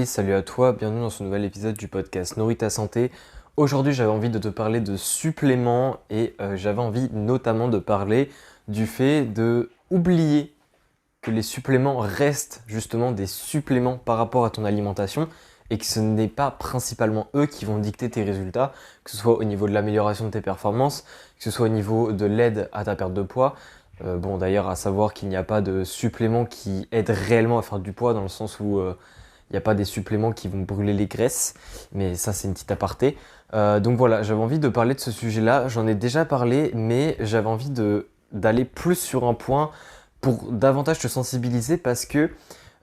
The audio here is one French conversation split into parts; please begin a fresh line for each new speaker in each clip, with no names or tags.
salut à toi, bienvenue dans ce nouvel épisode du podcast Nourris ta santé. Aujourd'hui j'avais envie de te parler de suppléments et j'avais envie notamment de parler du fait de oublier que les suppléments restent justement des suppléments par rapport à ton alimentation et que ce n'est pas principalement eux qui vont dicter tes résultats, que ce soit au niveau de l'amélioration de tes performances, que ce soit au niveau de l'aide à ta perte de poids. Bon d'ailleurs à savoir qu'il n'y a pas de suppléments qui aident réellement à faire du poids dans le sens où il n'y a pas des suppléments qui vont brûler les graisses, mais ça c'est une petite aparté. Donc voilà, j'avais envie de parler de ce sujet-là, j'en ai déjà parlé, mais j'avais envie d'aller plus sur un point pour davantage te sensibiliser parce que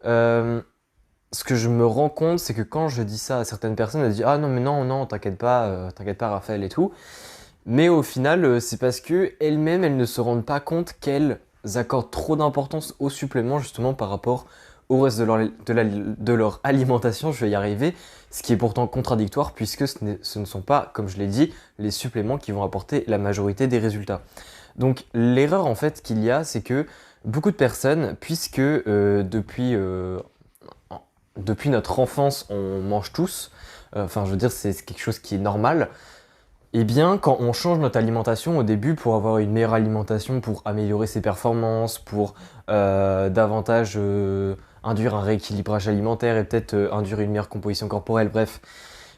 ce que je me rends compte, c'est que quand je dis ça à certaines personnes, elles disent « Ah non mais non, t'inquiète pas Raphaël et tout ». Mais au final, c'est parce que elles-mêmes, elles ne se rendent pas compte qu'elles accordent trop d'importance aux suppléments justement par rapport au reste de leur alimentation, je vais y arriver, ce qui est pourtant contradictoire puisque ce ne sont pas, comme je l'ai dit, les suppléments qui vont apporter la majorité des résultats. Donc l'erreur en fait qu'il y a, c'est que beaucoup de personnes, puisque depuis notre enfance, on mange tous, enfin je veux dire c'est quelque chose qui est normal. Eh bien, quand on change notre alimentation au début pour avoir une meilleure alimentation, pour améliorer ses performances, pour davantage induire un rééquilibrage alimentaire et peut-être induire une meilleure composition corporelle, bref,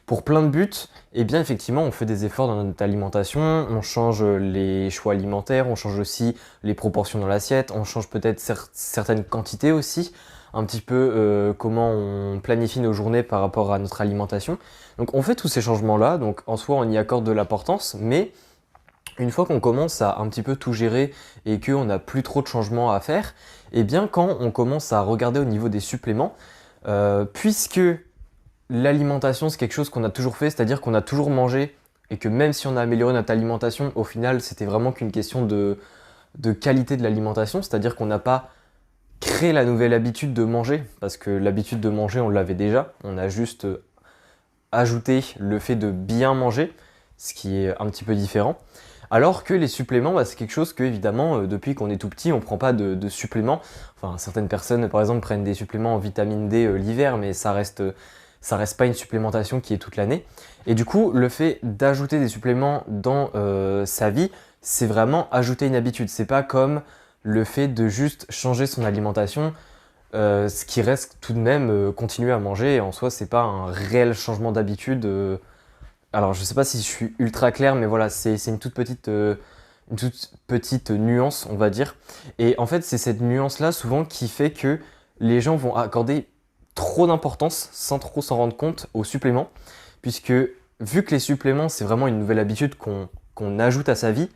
pour plein de buts, eh bien effectivement on fait des efforts dans notre alimentation, on change les choix alimentaires, on change aussi les proportions dans l'assiette, on change peut-être certaines quantités aussi, un petit peu comment on planifie nos journées par rapport à notre alimentation. Donc on fait tous ces changements-là, donc en soi on y accorde de l'importance, mais une fois qu'on commence à un petit peu tout gérer et qu'on n'a plus trop de changements à faire, eh bien quand on commence à regarder au niveau des suppléments, puisque l'alimentation c'est quelque chose qu'on a toujours fait, c'est-à-dire qu'on a toujours mangé et que même si on a amélioré notre alimentation, au final c'était vraiment qu'une question de qualité de l'alimentation, c'est-à-dire qu'on n'a pas créé la nouvelle habitude de manger, parce que l'habitude de manger on l'avait déjà, on a juste ajouté le fait de bien manger, ce qui est un petit peu différent. Alors que les suppléments, c'est quelque chose que évidemment depuis qu'on est tout petit, on prend pas de suppléments. Enfin, certaines personnes par exemple prennent des suppléments en vitamine D l'hiver, mais ça reste pas une supplémentation qui est toute l'année. Et du coup, le fait d'ajouter des suppléments dans sa vie, c'est vraiment ajouter une habitude. C'est pas comme le fait de juste changer son alimentation, ce qui reste tout de même continuer à manger. Et en soi, c'est pas un réel changement d'habitude. Alors, je sais pas si je suis ultra clair, mais voilà, c'est une toute petite nuance, on va dire. Et en fait, c'est cette nuance-là souvent qui fait que les gens vont accorder trop d'importance sans trop s'en rendre compte aux suppléments, puisque vu que les suppléments, c'est vraiment une nouvelle habitude qu'on ajoute à sa vie,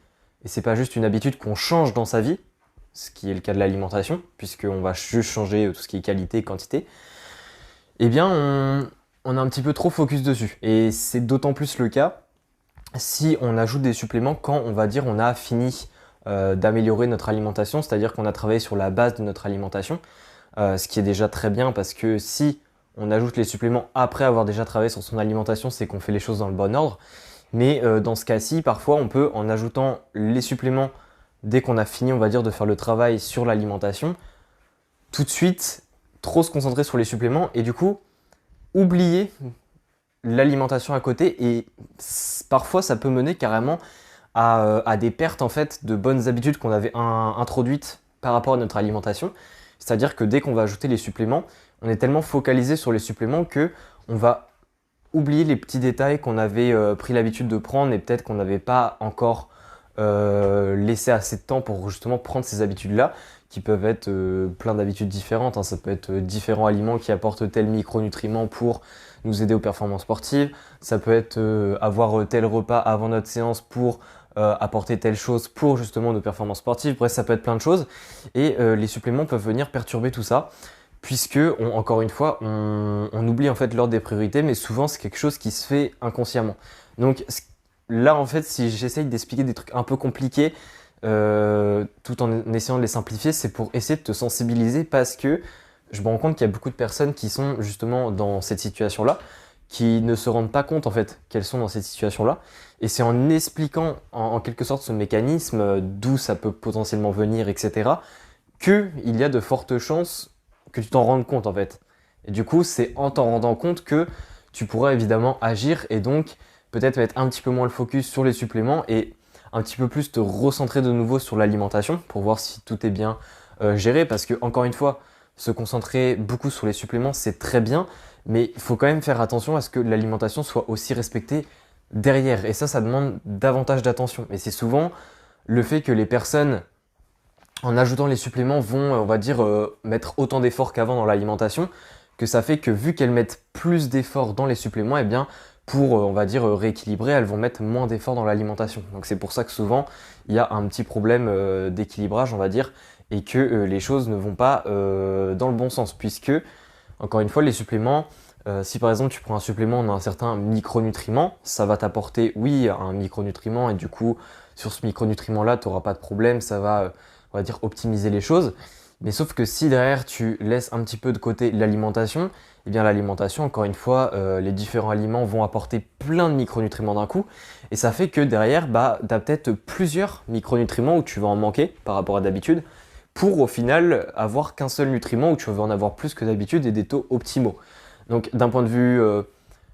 et c'est pas juste une habitude qu'on change dans sa vie, ce qui est le cas de l'alimentation, puisqu'on va juste changer tout ce qui est qualité et quantité, eh bien on a un petit peu trop focus dessus. Et c'est d'autant plus le cas si on ajoute des suppléments quand on va dire on a fini d'améliorer notre alimentation, c'est-à-dire qu'on a travaillé sur la base de notre alimentation, ce qui est déjà très bien parce que si on ajoute les suppléments après avoir déjà travaillé sur son alimentation, c'est qu'on fait les choses dans le bon ordre. Mais dans ce cas-ci, parfois on peut, en ajoutant les suppléments dès qu'on a fini, on va dire, de faire le travail sur l'alimentation, tout de suite, trop se concentrer sur les suppléments et du coup, oublier l'alimentation à côté et parfois ça peut mener carrément à des pertes en fait de bonnes habitudes qu'on avait introduites par rapport à notre alimentation. C'est-à-dire que dès qu'on va ajouter les suppléments, on est tellement focalisé sur les suppléments que on va oublier les petits détails qu'on avait pris l'habitude de prendre et peut-être qu'on n'avait pas encore laisser assez de temps pour justement prendre ces habitudes-là, qui peuvent être plein d'habitudes différentes, hein. Ça peut être différents aliments qui apportent tel micronutriment pour nous aider aux performances sportives. Ça peut être avoir tel repas avant notre séance pour apporter telle chose pour justement nos performances sportives. Bref, ça peut être plein de choses. Et les suppléments peuvent venir perturber tout ça, puisque, encore une fois, on oublie en fait l'ordre des priorités, mais souvent c'est quelque chose qui se fait inconsciemment. Donc là, en fait, si j'essaye d'expliquer des trucs un peu compliqués, tout en essayant de les simplifier, c'est pour essayer de te sensibiliser parce que je me rends compte qu'il y a beaucoup de personnes qui sont justement dans cette situation-là, qui ne se rendent pas compte en fait qu'elles sont dans cette situation-là. Et c'est en expliquant en quelque sorte ce mécanisme, d'où ça peut potentiellement venir, etc., qu'il y a de fortes chances que tu t'en rendes compte en fait. Et du coup, c'est en t'en rendant compte que tu pourras évidemment agir et donc peut-être mettre un petit peu moins le focus sur les suppléments et un petit peu plus te recentrer de nouveau sur l'alimentation pour voir si tout est bien géré. Parce que, encore une fois, se concentrer beaucoup sur les suppléments, c'est très bien, mais il faut quand même faire attention à ce que l'alimentation soit aussi respectée derrière. Et ça demande davantage d'attention. Et c'est souvent le fait que les personnes, en ajoutant les suppléments, vont, on va dire, mettre autant d'efforts qu'avant dans l'alimentation, que ça fait que vu qu'elles mettent plus d'efforts dans les suppléments, eh bien, pour, on va dire, rééquilibrer, elles vont mettre moins d'efforts dans l'alimentation. Donc c'est pour ça que souvent, il y a un petit problème d'équilibrage, on va dire, et que les choses ne vont pas dans le bon sens, puisque, encore une fois, les suppléments, si par exemple tu prends un supplément d'un certain micronutriment, ça va t'apporter, oui, un micronutriment, et du coup, sur ce micronutriment-là, tu n'auras pas de problème, ça va, on va dire, optimiser les choses. Mais sauf que si derrière tu laisses un petit peu de côté l'alimentation, eh bien l'alimentation, encore une fois, les différents aliments vont apporter plein de micronutriments d'un coup. Et ça fait que derrière, bah, tu as peut-être plusieurs micronutriments où tu vas en manquer par rapport à d'habitude, pour au final avoir qu'un seul nutriment où tu vas en avoir plus que d'habitude et des taux optimaux. Donc d'un point de vue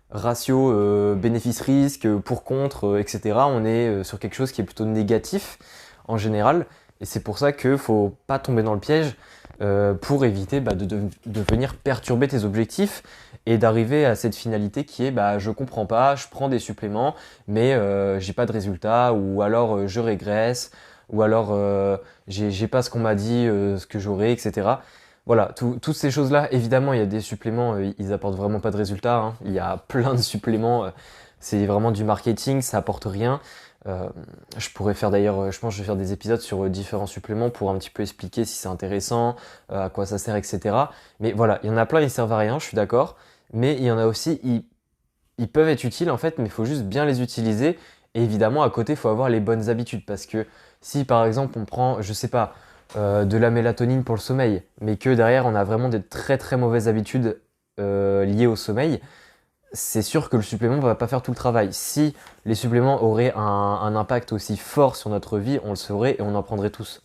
ratio bénéfice-risque, pour-contre, etc., on est sur quelque chose qui est plutôt négatif en général. Et c'est pour ça qu'il ne faut pas tomber dans le piège pour éviter de venir perturber tes objectifs et d'arriver à cette finalité qui est je comprends pas, je prends des suppléments, mais j'ai pas de résultat, ou alors je régresse, ou alors j'ai pas ce qu'on m'a dit, ce que j'aurais, etc. Voilà, toutes ces choses-là, évidemment, il y a des suppléments, ils apportent vraiment pas de résultats, hein. Il y a plein de suppléments, c'est vraiment du marketing, ça apporte rien. Euh, je pourrais faire d'ailleurs, je pense que je vais faire des épisodes sur différents suppléments pour un petit peu expliquer si c'est intéressant, à quoi ça sert, etc. Mais voilà, il y en a plein, ils servent à rien, je suis d'accord. Mais il y en a aussi, ils peuvent être utiles en fait, mais il faut juste bien les utiliser. Et évidemment, à côté, il faut avoir les bonnes habitudes. Parce que si par exemple on prend, je sais pas, de la mélatonine pour le sommeil, mais que derrière on a vraiment des très très mauvaises habitudes liées au sommeil, c'est sûr que le supplément ne va pas faire tout le travail. Si les suppléments auraient un impact aussi fort sur notre vie, on le saurait et on en prendrait tous.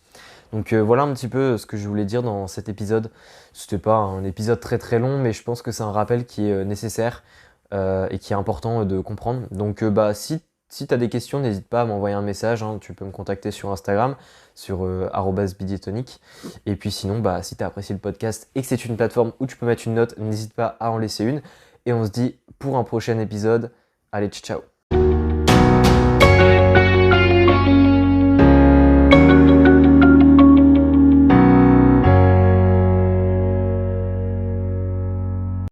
Donc voilà un petit peu ce que je voulais dire dans cet épisode. C'était pas un épisode très très long, mais je pense que c'est un rappel qui est nécessaire et qui est important de comprendre. Donc si tu as des questions, n'hésite pas à m'envoyer un message, hein. Tu peux me contacter sur Instagram, sur @bidietonic. Et puis sinon, si tu as apprécié le podcast et que c'est une plateforme où tu peux mettre une note, n'hésite pas à en laisser une. Et on se dit pour un prochain épisode. Allez, ciao!